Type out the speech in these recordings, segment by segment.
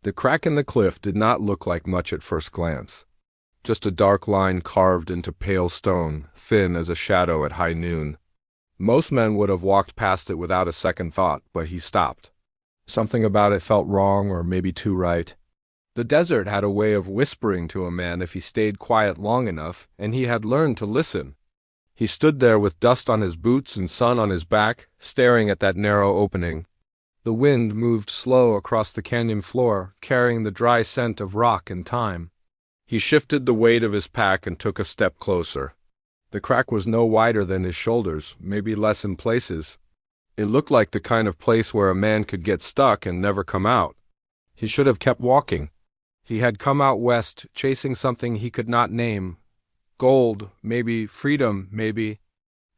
The crack in the cliff did not look like much at first glance. Just a dark line carved into pale stone, thin as a shadow at high noon. Most men would have walked past it without a second thought, but he stopped. Something about it felt wrong, or maybe too right. The desert had a way of whispering to a man if he stayed quiet long enough, and he had learned to listen. He stood there with dust on his boots and sun on his back, staring at that narrow opening. The wind moved slow across the canyon floor, carrying the dry scent of rock and thyme. He shifted the weight of his pack and took a step closer. The crack was no wider than his shoulders, maybe less in places. It looked like the kind of place where a man could get stuck and never come out. He should have kept walking. He had come out west, chasing something he could not name. Gold, maybe, freedom, maybe,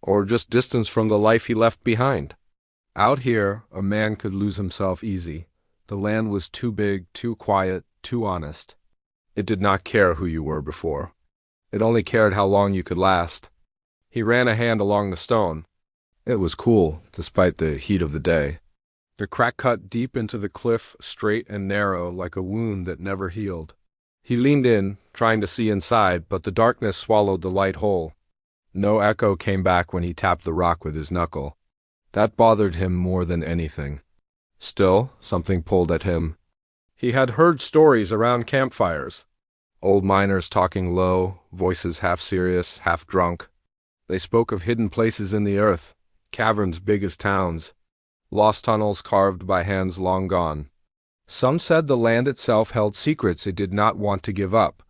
or just distance from the life he left behind. Out here, a man could lose himself easy. The land was too big, too quiet, too honest. It did not care who you were before. It only cared how long you could last. He ran a hand along the stone. It was cool, despite the heat of the day. The crack cut deep into the cliff, straight and narrow, like a wound that never healed. He leaned in, trying to see inside, but the darkness swallowed the light whole. No echo came back when he tapped the rock with his knuckle. That bothered him more than anything. Still, something pulled at him. He had heard stories around campfires. Old miners talking low, voices half serious, half drunk. They spoke of hidden places in the earth, caverns big as towns, lost tunnels carved by hands long gone. Some said the land itself held secrets it did not want to give up.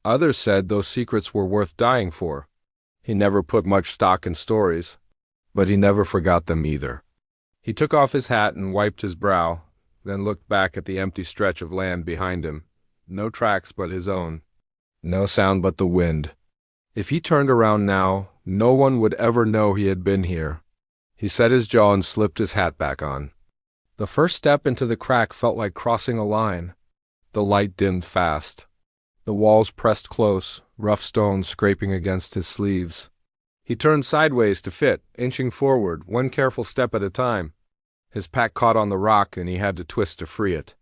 Others said those secrets were worth dying for. He never put much stock in stories, but he never forgot them either. He took off his hat and wiped his brow, then looked back at the empty stretch of land behind him. No tracks but his own. No sound but the wind. If he turned around now, no one would ever know he had been here. He set his jaw and slipped his hat back on. The first step into the crack felt like crossing a line. The light dimmed fast. The walls pressed close, rough stones scraping against his sleeves. He turned sideways to fit, inching forward, one careful step at a time. His pack caught on the rock and he had to twist to free it.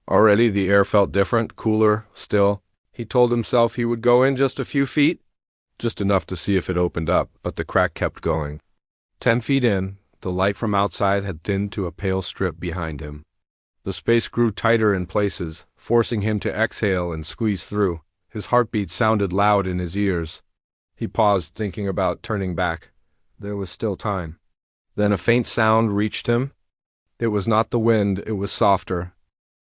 Already the air felt different, cooler, still. He told himself he would go in just a few feet, just enough to see if it opened up, but the crack kept going. 10 feet in, the light from outside had thinned to a pale strip behind him. The space grew tighter in places, forcing him to exhale and squeeze through. His heartbeat sounded loud in his ears. He paused, thinking about turning back. There was still time. Then a faint sound reached him. It was not the wind, it was softer,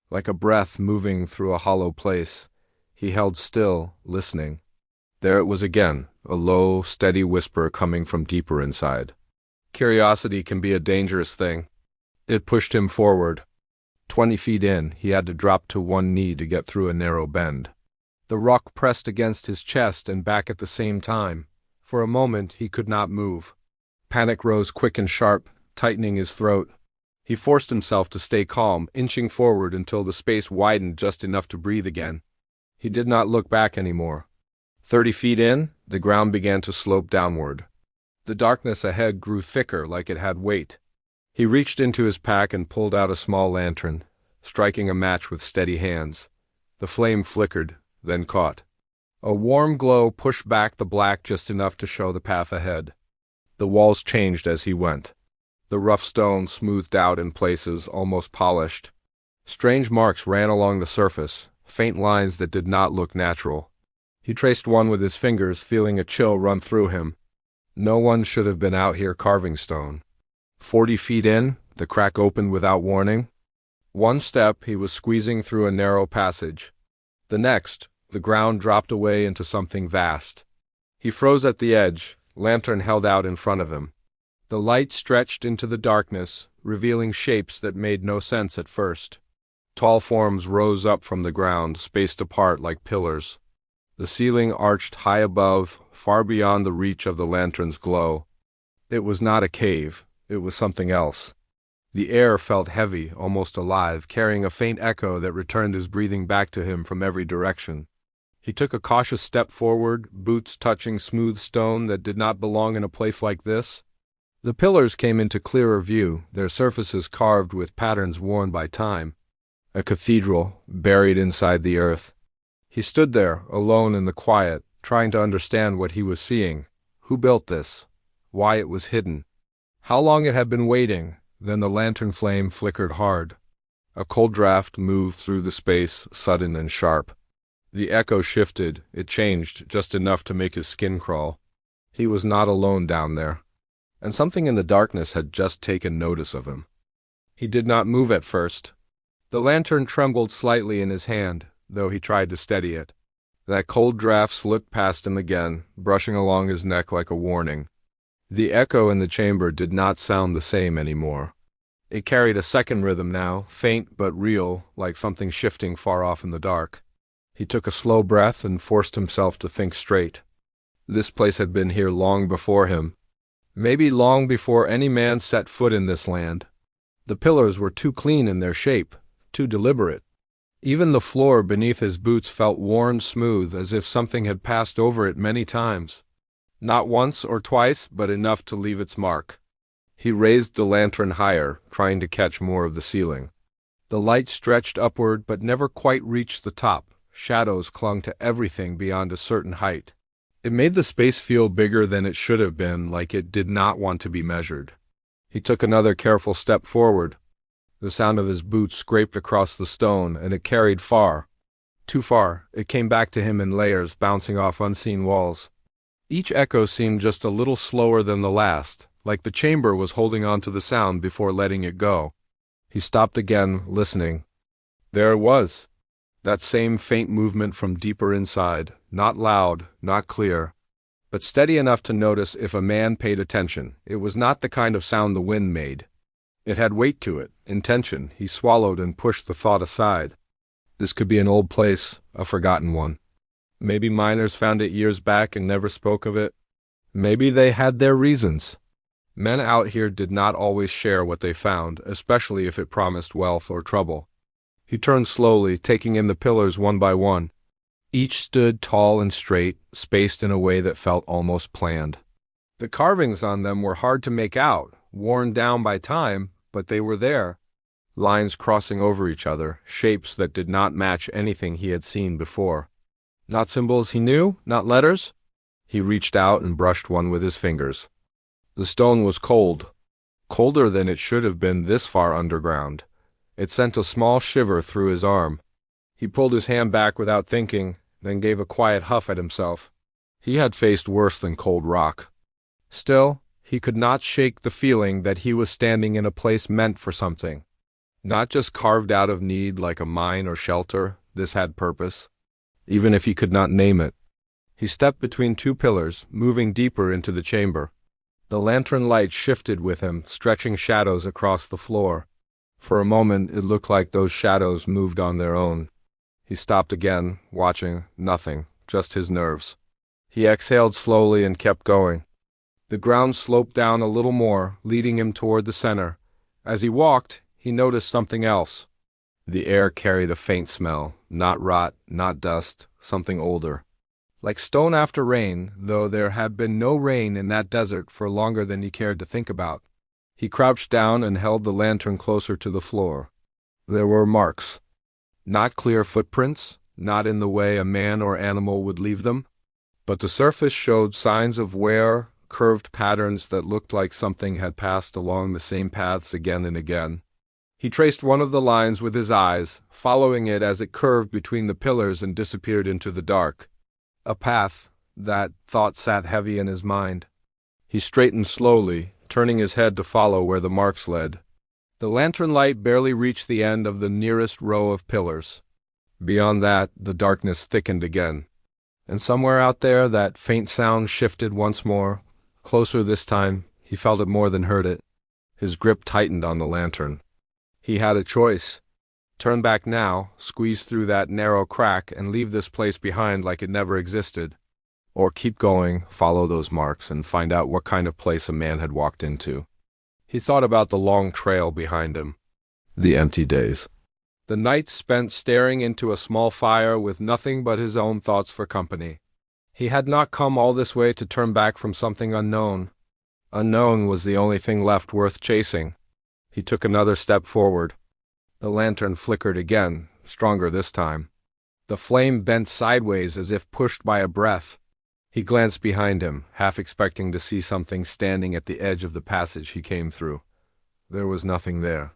like a breath moving through a hollow place. He held still, listening. There it was again, a low, steady whisper coming from deeper inside. Curiosity can be a dangerous thing. It pushed him forward. 20 feet in, he had to drop to one knee to get through a narrow bend. The rock pressed against his chest and back at the same time. For a moment, he could not move. Panic rose quick and sharp, tightening his throat. He forced himself to stay calm, inching forward until the space widened just enough to breathe again. He did not look back anymore. 30 feet in, the ground began to slope downward. The darkness ahead grew thicker, like it had weight. He reached into his pack and pulled out a small lantern, striking a match with steady hands. The flame flickered, then caught. A warm glow pushed back the black just enough to show the path ahead. The walls changed as he went. The rough stone smoothed out in places, almost polished. Strange marks ran along the surface, faint lines that did not look natural. He traced one with his fingers, feeling a chill run through him. No one should have been out here carving stone. 40 feet in, the crack opened without warning. One step, he was squeezing through a narrow passage. The next, the ground dropped away into something vast. He froze at the edge, lantern held out in front of him. The light stretched into the darkness, revealing shapes that made no sense at first. Tall forms rose up from the ground, spaced apart like pillars. The ceiling arched high above, far beyond the reach of the lantern's glow. It was not a cave, it was something else. The air felt heavy, almost alive, carrying a faint echo that returned his breathing back to him from every direction. He took a cautious step forward, boots touching smooth stone that did not belong in a place like this. The pillars came into clearer view, their surfaces carved with patterns worn by time. A cathedral, buried inside the earth. He stood there, alone in the quiet, trying to understand what he was seeing. Who built this? Why it was hidden? How long it had been waiting? Then the lantern flame flickered hard. A cold draft moved through the space, sudden and sharp. The echo shifted. It changed, just enough to make his skin crawl. He was not alone down there. And something in the darkness had just taken notice of him. He did not move at first. The lantern trembled slightly in his hand, though he tried to steady it. That cold draft slipped past him again, brushing along his neck like a warning. The echo in the chamber did not sound the same anymore. It carried a second rhythm now, faint but real, like something shifting far off in the dark. He took a slow breath and forced himself to think straight. This place had been here long before him. Maybe long before any man set foot in this land. The pillars were too clean in their shape, too deliberate. Even the floor beneath his boots felt worn smooth, as if something had passed over it many times. Not once or twice, but enough to leave its mark. He raised the lantern higher, trying to catch more of the ceiling. The light stretched upward but never quite reached the top. Shadows clung to everything beyond a certain height. It made the space feel bigger than it should have been, like it did not want to be measured. He took another careful step forward. The sound of his boots scraped across the stone, and it carried far. Too far. It came back to him in layers, bouncing off unseen walls. Each echo seemed just a little slower than the last, like the chamber was holding on to the sound before letting it go. He stopped again, listening. There it was. That same faint movement from deeper inside, not loud, not clear, but steady enough to notice if a man paid attention. It was not the kind of sound the wind made. It had weight to it, intention. He swallowed and pushed the thought aside. This could be an old place, a forgotten one. Maybe miners found it years back and never spoke of it. Maybe they had their reasons. Men out here did not always share what they found, especially if it promised wealth or trouble. He turned slowly, taking in the pillars one by one. Each stood tall and straight, spaced in a way that felt almost planned. The carvings on them were hard to make out, worn down by time, but they were there. Lines crossing over each other, shapes that did not match anything he had seen before. Not symbols he knew, not letters. He reached out and brushed one with his fingers. The stone was cold, colder than it should have been this far underground. It sent a small shiver through his arm. He pulled his hand back without thinking, then gave a quiet huff at himself. He had faced worse than cold rock. Still, he could not shake the feeling that he was standing in a place meant for something. Not just carved out of need like a mine or shelter. This had purpose, even if he could not name it. He stepped between two pillars, moving deeper into the chamber. The lantern light shifted with him, stretching shadows across the floor. For a moment, it looked like those shadows moved on their own. He stopped again, watching. Nothing, just his nerves. He exhaled slowly and kept going. The ground sloped down a little more, leading him toward the center. As he walked, he noticed something else. The air carried a faint smell, not rot, not dust, something older. Like stone after rain, though there had been no rain in that desert for longer than he cared to think about. He crouched down and held the lantern closer to the floor. There were marks. Not clear footprints, not in the way a man or animal would leave them, but the surface showed signs of wear, curved patterns that looked like something had passed along the same paths again and again. He traced one of the lines with his eyes, following it as it curved between the pillars and disappeared into the dark. A path. That thought sat heavy in his mind. He straightened slowly, turning his head to follow where the marks led. The lantern light barely reached the end of the nearest row of pillars. Beyond that, the darkness thickened again. And somewhere out there, that faint sound shifted once more. Closer this time, he felt it more than heard it. His grip tightened on the lantern. He had a choice. Turn back now, squeeze through that narrow crack, and leave this place behind like it never existed. Or keep going, follow those marks, and find out what kind of place a man had walked into. He thought about the long trail behind him. The empty days. The nights spent staring into a small fire with nothing but his own thoughts for company. He had not come all this way to turn back from something unknown. Unknown was the only thing left worth chasing. He took another step forward. The lantern flickered again, stronger this time. The flame bent sideways as if pushed by a breath. He glanced behind him, half expecting to see something standing at the edge of the passage he came through. There was nothing there.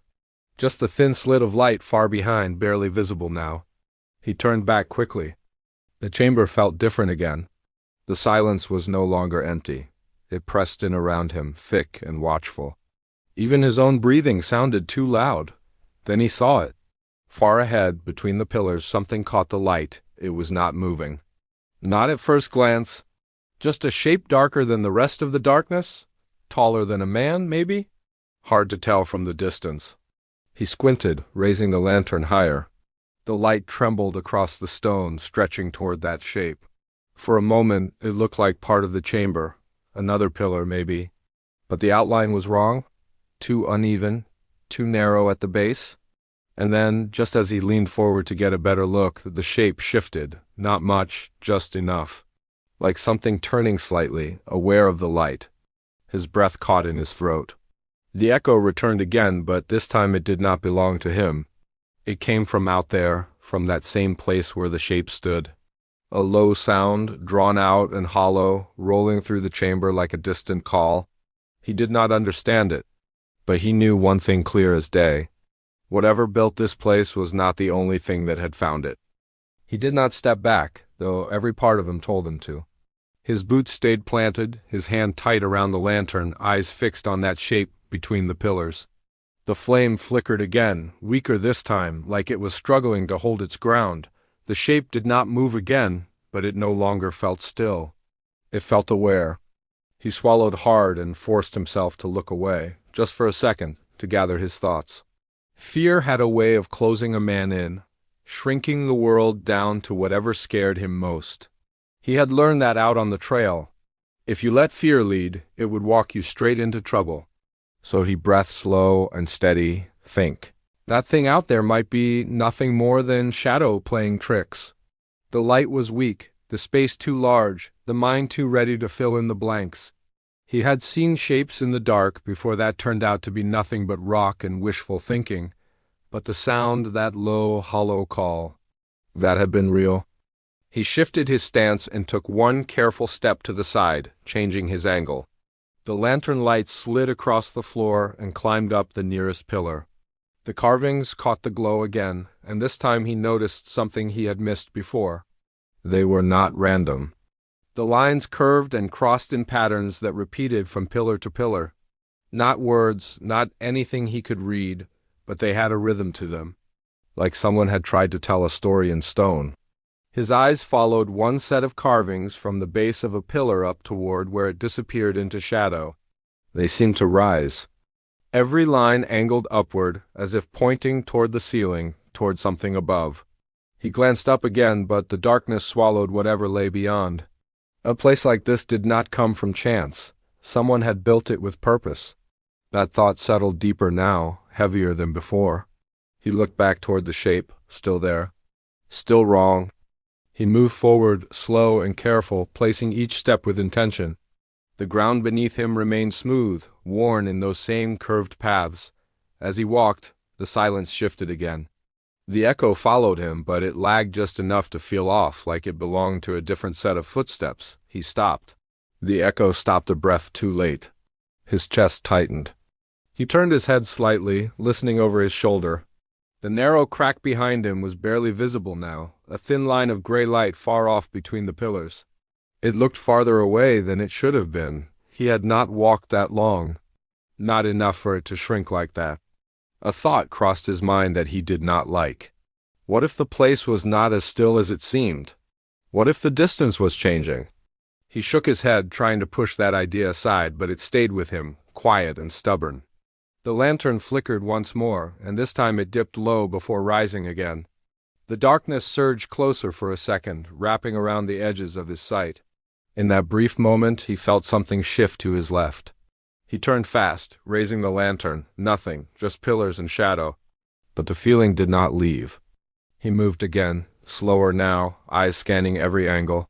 Just the thin slit of light far behind, barely visible now. He turned back quickly. The chamber felt different again. The silence was no longer empty. It pressed in around him, thick and watchful. Even his own breathing sounded too loud. Then he saw it. Far ahead, between the pillars, something caught the light. It was not moving. Not at first glance. Just a shape darker than the rest of the darkness? Taller than a man, maybe? Hard to tell from the distance. He squinted, raising the lantern higher. The light trembled across the stone, stretching toward that shape. For a moment, it looked like part of the chamber. Another pillar, maybe. But the outline was wrong. Too uneven, too narrow at the base. And then, just as he leaned forward to get a better look, the shape shifted. Not much, just enough. Like something turning slightly, aware of the light. His breath caught in his throat. The echo returned again, but this time it did not belong to him. It came from out there, from that same place where the shape stood. A low sound, drawn out and hollow, rolling through the chamber like a distant call. He did not understand it, but he knew one thing clear as day. Whatever built this place was not the only thing that had found it. He did not step back, though every part of him told him to. His boots stayed planted, his hand tight around the lantern, eyes fixed on that shape between the pillars. The flame flickered again, weaker this time, like it was struggling to hold its ground. The shape did not move again, but it no longer felt still. It felt aware. He swallowed hard and forced himself to look away, just for a second, to gather his thoughts. Fear had a way of closing a man in, shrinking the world down to whatever scared him most. He had learned that out on the trail. If you let fear lead, it would walk you straight into trouble. So he breathed slow and steady, think. That thing out there might be nothing more than shadow playing tricks. The light was weak, the space too large, the mind too ready to fill in the blanks. He had seen shapes in the dark before that turned out to be nothing but rock and wishful thinking. But the sound, that low, hollow call, that had been real. He shifted his stance and took one careful step to the side, changing his angle. The lantern light slid across the floor and climbed up the nearest pillar. The carvings caught the glow again, and this time he noticed something he had missed before. They were not random. The lines curved and crossed in patterns that repeated from pillar to pillar. Not words, not anything he could read, but they had a rhythm to them, like someone had tried to tell a story in stone. His eyes followed one set of carvings from the base of a pillar up toward where it disappeared into shadow. They seemed to rise. Every line angled upward, as if pointing toward the ceiling, toward something above. He glanced up again, but the darkness swallowed whatever lay beyond. A place like this did not come from chance. Someone had built it with purpose. That thought settled deeper now, heavier than before. He looked back toward the shape, still there. Still wrong. He moved forward, slow and careful, placing each step with intention. The ground beneath him remained smooth, worn in those same curved paths. As he walked, the silence shifted again. The echo followed him, but it lagged just enough to feel off, like it belonged to a different set of footsteps. He stopped. The echo stopped a breath too late. His chest tightened. He turned his head slightly, listening over his shoulder. The narrow crack behind him was barely visible now, a thin line of gray light far off between the pillars. It looked farther away than it should have been. He had not walked that long. Not enough for it to shrink like that. A thought crossed his mind that he did not like. What if the place was not as still as it seemed? What if the distance was changing? He shook his head, trying to push that idea aside, but it stayed with him, quiet and stubborn. The lantern flickered once more, and this time it dipped low before rising again. The darkness surged closer for a second, wrapping around the edges of his sight. In that brief moment, he felt something shift to his left. He turned fast, raising the lantern. Nothing, just pillars and shadow. But the feeling did not leave. He moved again, slower now, eyes scanning every angle.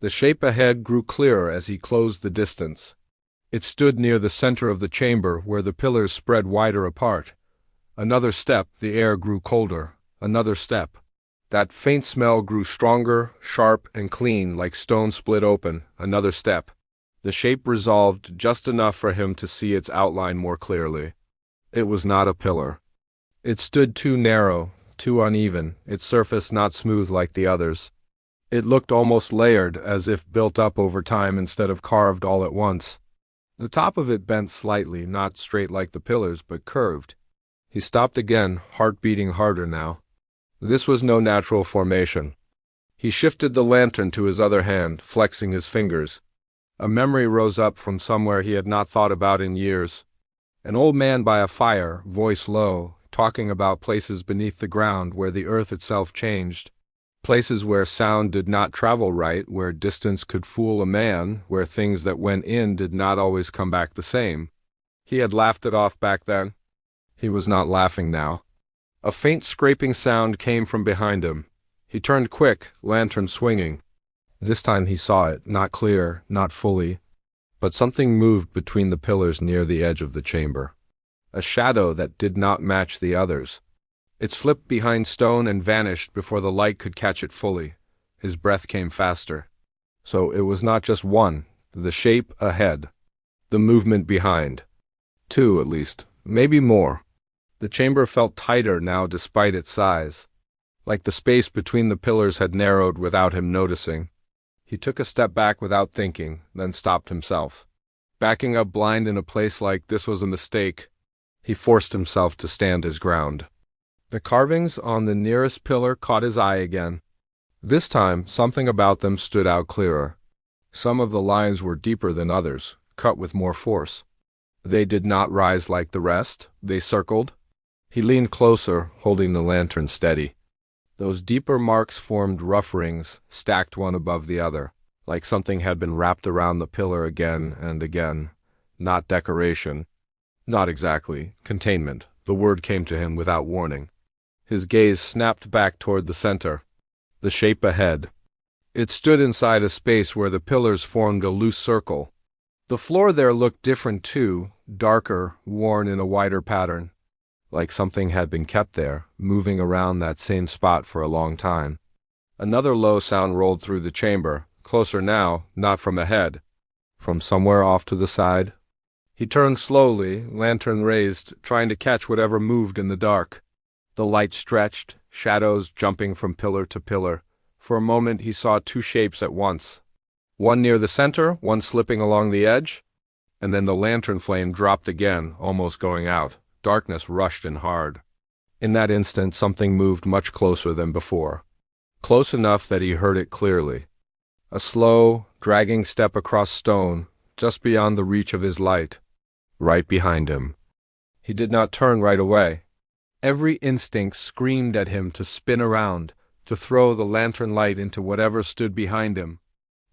The shape ahead grew clearer as he closed the distance. It stood near the center of the chamber where the pillars spread wider apart. Another step, the air grew colder. Another step. That faint smell grew stronger, sharp, and clean, like stone split open. Another step. The shape resolved just enough for him to see its outline more clearly. It was not a pillar. It stood too narrow, too uneven, its surface not smooth like the others. It looked almost layered, as if built up over time instead of carved all at once. The top of it bent slightly, not straight like the pillars, but curved. He stopped again, heart beating harder now. This was no natural formation. He shifted the lantern to his other hand, flexing his fingers. A memory rose up from somewhere he had not thought about in years. An old man by a fire, voice low, talking about places beneath the ground where the earth itself changed. Places where sound did not travel right, where distance could fool a man, where things that went in did not always come back the same. He had laughed it off back then. He was not laughing now. A faint scraping sound came from behind him. He turned quick, lantern swinging. This time he saw it, not clear, not fully, but something moved between the pillars near the edge of the chamber. A shadow that did not match the others. It slipped behind stone and vanished before the light could catch it fully. His breath came faster. So it was not just one, the shape ahead, the movement behind. Two, at least, maybe more. The chamber felt tighter now despite its size, like the space between the pillars had narrowed without him noticing. He took a step back without thinking, then stopped himself. Backing up blind in a place like this was a mistake. He forced himself to stand his ground. The carvings on the nearest pillar caught his eye again. This time, something about them stood out clearer. Some of the lines were deeper than others, cut with more force. They did not rise like the rest, they circled. He leaned closer, holding the lantern steady. Those deeper marks formed rough rings, stacked one above the other, like something had been wrapped around the pillar again and again. Not decoration. Not exactly. Containment. The word came to him without warning. His gaze snapped back toward the center. The shape ahead. It stood inside a space where the pillars formed a loose circle. The floor there looked different too, darker, worn in a wider pattern. Like something had been kept there, moving around that same spot for a long time. Another low sound rolled through the chamber, closer now, not from ahead, from somewhere off to the side. He turned slowly, lantern raised, trying to catch whatever moved in the dark. The light stretched, shadows jumping from pillar to pillar. For a moment he saw two shapes at once. One near the center, one slipping along the edge, and then the lantern flame dropped again, almost going out. Darkness rushed in hard. In that instant, something moved much closer than before. Close enough that he heard it clearly. A slow, dragging step across stone, just beyond the reach of his light. Right behind him. He did not turn right away. Every instinct screamed at him to spin around, to throw the lantern light into whatever stood behind him.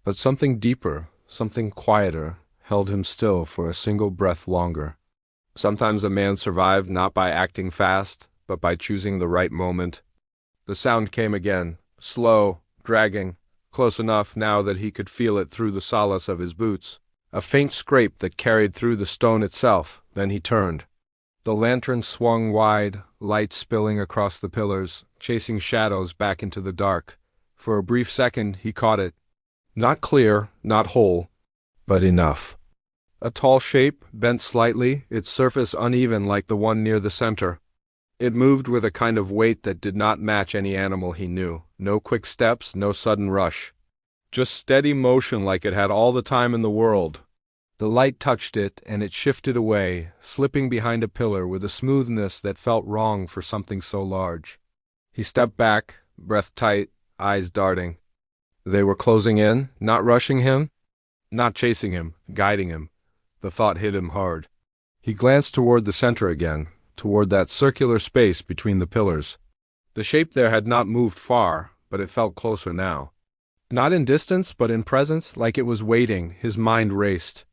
But something deeper, something quieter, held him still for a single breath longer. Sometimes a man survived not by acting fast, but by choosing the right moment. The sound came again, slow, dragging, close enough now that he could feel it through the solace of his boots. A faint scrape that carried through the stone itself, then he turned. The lantern swung wide, light spilling across the pillars, chasing shadows back into the dark. For a brief second he caught it. Not clear, not whole, but enough. A tall shape, bent slightly, its surface uneven like the one near the center. It moved with a kind of weight that did not match any animal he knew. No quick steps, no sudden rush. Just steady motion like it had all the time in the world. The light touched it, and it shifted away, slipping behind a pillar with a smoothness that felt wrong for something so large. He stepped back, breath tight, eyes darting. They were closing in, not rushing him, not chasing him, guiding him. The thought hit him hard. He glanced toward the center again, toward that circular space between the pillars. The shape there had not moved far, but it felt closer now. Not in distance, but in presence, like it was waiting. His mind raced.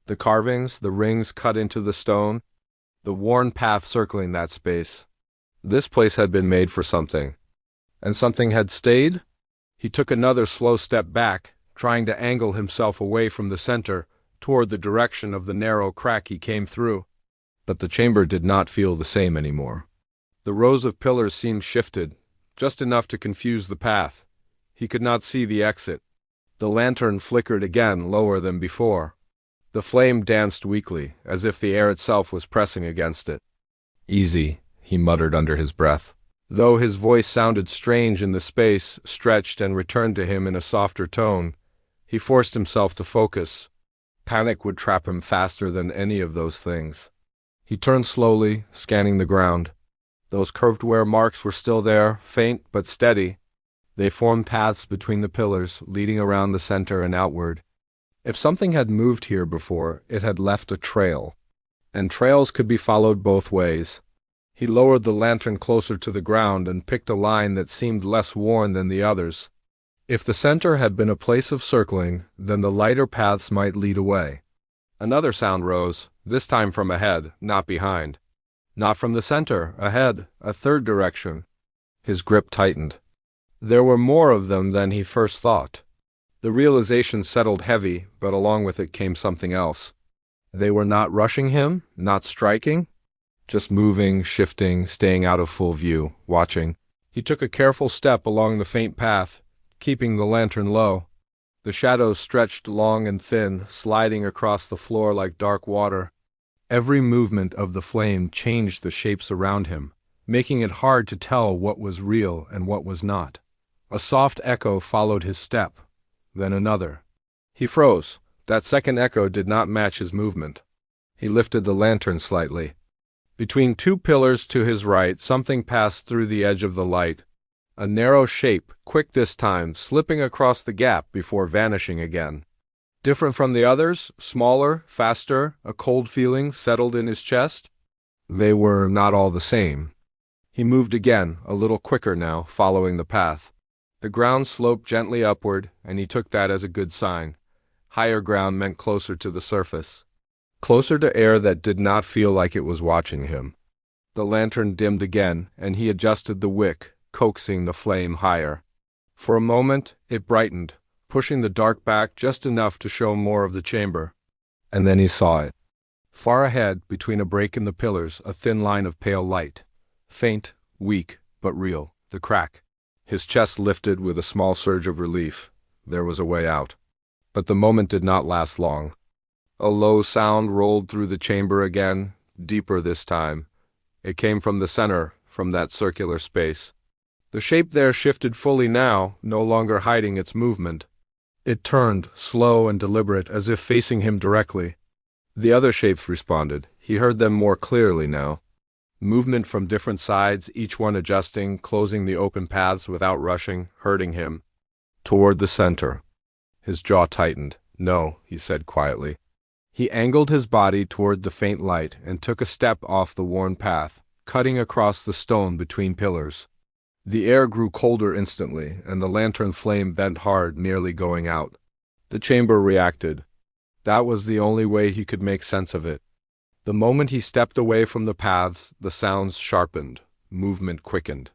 The carvings, the rings cut into the stone, the worn path circling that space. This place had been made for something. And something had stayed? He took another slow step back, trying to angle himself away from the center, toward the direction of the narrow crack he came through. But the chamber did not feel the same anymore. The rows of pillars seemed shifted, just enough to confuse the path. He could not see the exit. The lantern flickered again, lower than before. The flame danced weakly, as if the air itself was pressing against it. "Easy," he muttered under his breath. Though his voice sounded strange in the space, stretched and returned to him in a softer tone, he forced himself to focus. Panic would trap him faster than any of those things. He turned slowly, scanning the ground. Those curved wear marks were still there, faint but steady. They formed paths between the pillars, leading around the center and outward. If something had moved here before, it had left a trail. And trails could be followed both ways. He lowered the lantern closer to the ground and picked a line that seemed less worn than the others. If the center had been a place of circling, then the lighter paths might lead away. Another sound rose, this time from ahead, not behind. Not from the center, ahead, a third direction. His grip tightened. There were more of them than he first thought. The realization settled heavy, but along with it came something else. They were not rushing him, not striking. Just moving, shifting, staying out of full view, watching. He took a careful step along the faint path, keeping the lantern low. The shadows stretched long and thin, sliding across the floor like dark water. Every movement of the flame changed the shapes around him, making it hard to tell what was real and what was not. A soft echo followed his step, then another. He froze. That second echo did not match his movement. He lifted the lantern slightly. Between two pillars to his right, something passed through the edge of the light. A narrow shape, quick this time, slipping across the gap before vanishing again. Different from the others, smaller, faster, a cold feeling settled in his chest. They were not all the same. He moved again, a little quicker now, following the path. The ground sloped gently upward, and he took that as a good sign. Higher ground meant closer to the surface. Closer to air that did not feel like it was watching him. The lantern dimmed again, and he adjusted the wick, coaxing the flame higher. For a moment, it brightened, pushing the dark back just enough to show more of the chamber. And then he saw it. Far ahead, between a break in the pillars, a thin line of pale light. Faint, weak, but real. The crack. His chest lifted with a small surge of relief. There was a way out. But the moment did not last long. A low sound rolled through the chamber again, deeper this time. It came from the center, from that circular space. The shape there shifted fully now, no longer hiding its movement. It turned, slow and deliberate, as if facing him directly. The other shapes responded. He heard them more clearly now. Movement from different sides, each one adjusting, closing the open paths without rushing, hurting him. Toward the center. His jaw tightened. "No," he said quietly. He angled his body toward the faint light and took a step off the worn path, cutting across the stone between pillars. The air grew colder instantly, and the lantern flame bent hard, nearly going out. The chamber reacted. That was the only way he could make sense of it. The moment he stepped away from the paths, the sounds sharpened, movement quickened.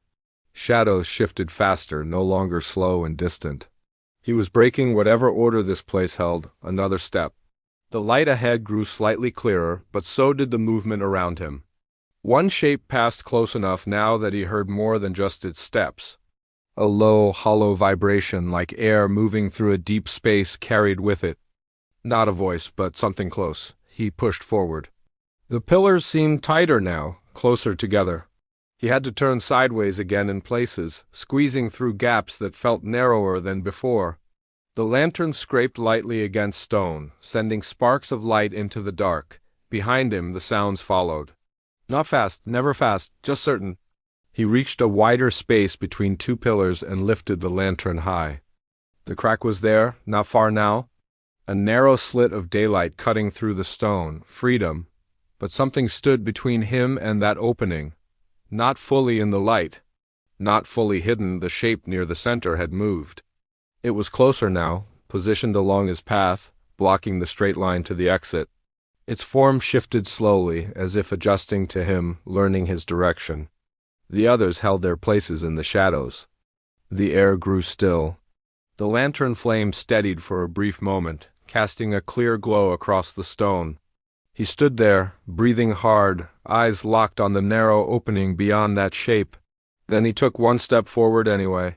Shadows shifted faster, no longer slow and distant. He was breaking whatever order this place held, another step. The light ahead grew slightly clearer, but so did the movement around him. One shape passed close enough now that he heard more than just its steps. A low, hollow vibration like air moving through a deep space carried with it. Not a voice, but something close. He pushed forward. The pillars seemed tighter now, closer together. He had to turn sideways again in places, squeezing through gaps that felt narrower than before. The lantern scraped lightly against stone, sending sparks of light into the dark. Behind him, the sounds followed. Not fast, never fast, just certain. He reached a wider space between two pillars and lifted the lantern high. The crack was there, not far now. A narrow slit of daylight cutting through the stone, freedom. But something stood between him and that opening. Not fully in the light. Not fully hidden, the shape near the center had moved. It was closer now, positioned along his path, blocking the straight line to the exit. Its form shifted slowly, as if adjusting to him, learning his direction. The others held their places in the shadows. The air grew still. The lantern flame steadied for a brief moment, casting a clear glow across the stone. He stood there, breathing hard, eyes locked on the narrow opening beyond that shape. Then he took one step forward anyway.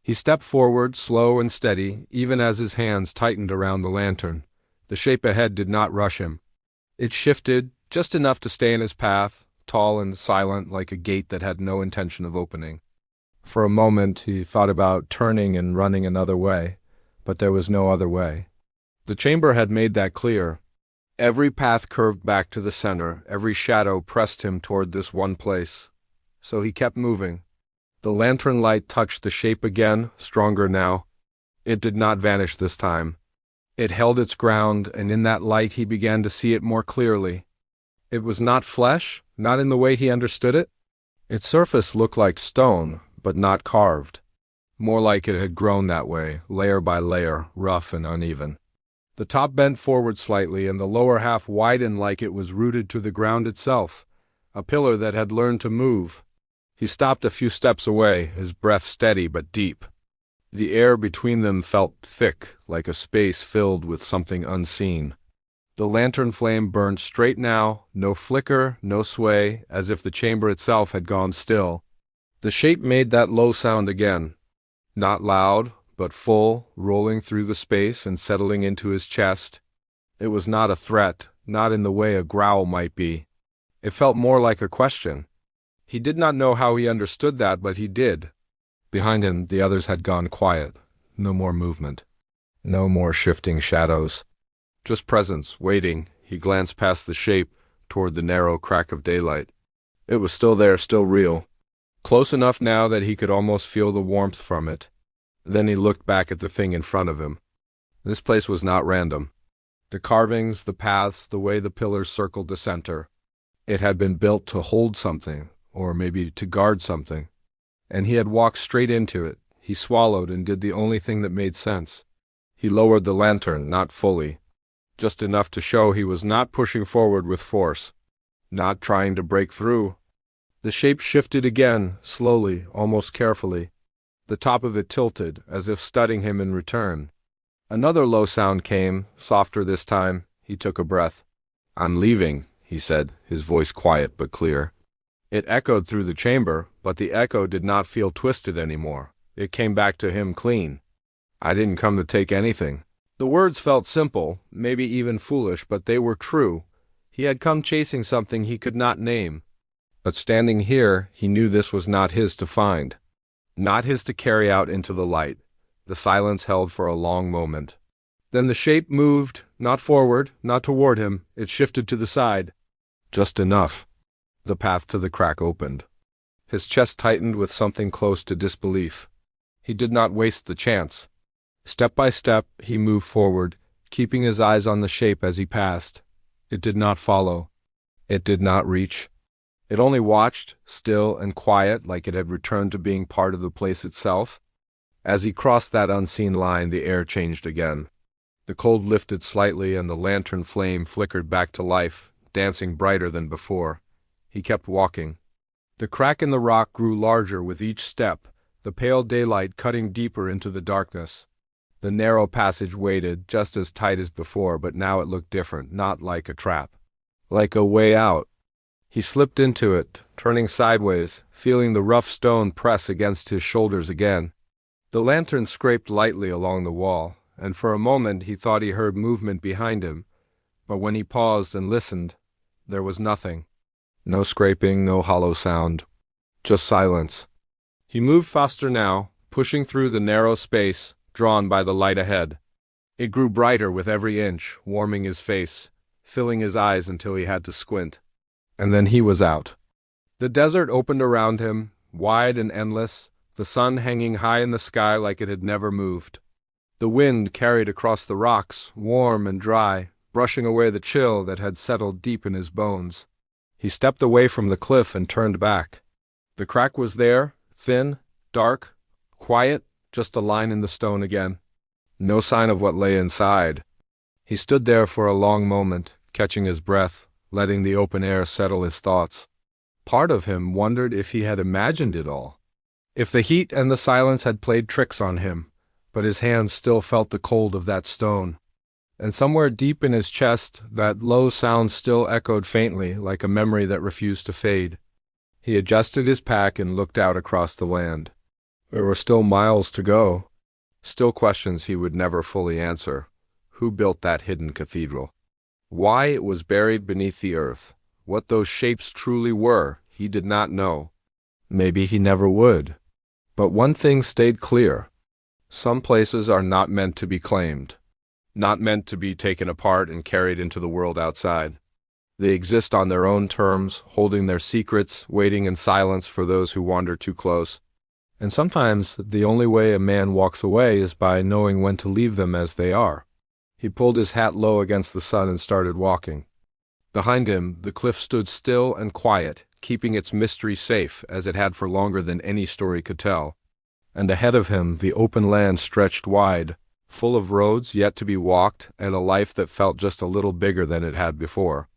He stepped forward, slow and steady, even as his hands tightened around the lantern. The shape ahead did not rush him. It shifted, just enough to stay in his path, tall and silent like a gate that had no intention of opening. For a moment he thought about turning and running another way, but there was no other way. The chamber had made that clear. Every path curved back to the center, every shadow pressed him toward this one place. So he kept moving. The lantern light touched the shape again, stronger now. It did not vanish this time. It held its ground, and in that light he began to see it more clearly. It was not flesh, not in the way he understood it. Its surface looked like stone, but not carved. More like it had grown that way, layer by layer, rough and uneven. The top bent forward slightly, and the lower half widened like it was rooted to the ground itself, a pillar that had learned to move. He stopped a few steps away, his breath steady but deep. The air between them felt thick, like a space filled with something unseen. The lantern flame burned straight now, no flicker, no sway, as if the chamber itself had gone still. The shape made that low sound again. Not loud, but full, rolling through the space and settling into his chest. It was not a threat, not in the way a growl might be. It felt more like a question. He did not know how he understood that, but he did. Behind him, the others had gone quiet. No more movement. No more shifting shadows. Just presence, waiting. He glanced past the shape, toward the narrow crack of daylight. It was still there, still real. Close enough now that he could almost feel the warmth from it. Then he looked back at the thing in front of him. This place was not random. The carvings, the paths, the way the pillars circled the center. It had been built to hold something, or maybe to guard something. And he had walked straight into it. He swallowed and did the only thing that made sense. He lowered the lantern, not fully. Just enough to show he was not pushing forward with force. Not trying to break through. The shape shifted again, slowly, almost carefully. The top of it tilted, as if studying him in return. Another low sound came, softer this time. He took a breath. "I'm leaving," he said, his voice quiet but clear. It echoed through the chamber, but the echo did not feel twisted anymore. It came back to him clean. "I didn't come to take anything." The words felt simple, maybe even foolish, but they were true. He had come chasing something he could not name. But standing here, he knew this was not his to find. Not his to carry out into the light. The silence held for a long moment. Then the shape moved, not forward, not toward him. It shifted to the side. Just enough. The path to the crack opened. His chest tightened with something close to disbelief. He did not waste the chance. Step by step, he moved forward, keeping his eyes on the shape as he passed. It did not follow. It did not reach. It only watched, still and quiet, like it had returned to being part of the place itself. As he crossed that unseen line, the air changed again. The cold lifted slightly, and the lantern flame flickered back to life, dancing brighter than before. He kept walking. The crack in the rock grew larger with each step, the pale daylight cutting deeper into the darkness. The narrow passage waited, just as tight as before, but now it looked different, not like a trap. Like a way out. He slipped into it, turning sideways, feeling the rough stone press against his shoulders again. The lantern scraped lightly along the wall, and for a moment he thought he heard movement behind him, but when he paused and listened, there was nothing. No scraping, no hollow sound. Just silence. He moved faster now, pushing through the narrow space, drawn by the light ahead. It grew brighter with every inch, warming his face, filling his eyes until he had to squint. And then he was out. The desert opened around him, wide and endless, the sun hanging high in the sky like it had never moved. The wind carried across the rocks, warm and dry, brushing away the chill that had settled deep in his bones. He stepped away from the cliff and turned back. The crack was there, thin, dark, quiet, just a line in the stone again. No sign of what lay inside. He stood there for a long moment, catching his breath, letting the open air settle his thoughts. Part of him wondered if he had imagined it all. If the heat and the silence had played tricks on him, but his hands still felt the cold of that stone. And somewhere deep in his chest, that low sound still echoed faintly, like a memory that refused to fade. He adjusted his pack and looked out across the land. There were still miles to go, still questions he would never fully answer. Who built that hidden cathedral? Why it was buried beneath the earth? What those shapes truly were, he did not know. Maybe he never would. But one thing stayed clear. Some places are not meant to be claimed, not meant to be taken apart and carried into the world outside. They exist on their own terms, holding their secrets, waiting in silence for those who wander too close. And sometimes the only way a man walks away is by knowing when to leave them as they are. He pulled his hat low against the sun and started walking. Behind him, the cliff stood still and quiet, keeping its mystery safe as it had for longer than any story could tell. And ahead of him, the open land stretched wide, full of roads yet to be walked and a life that felt just a little bigger than it had before.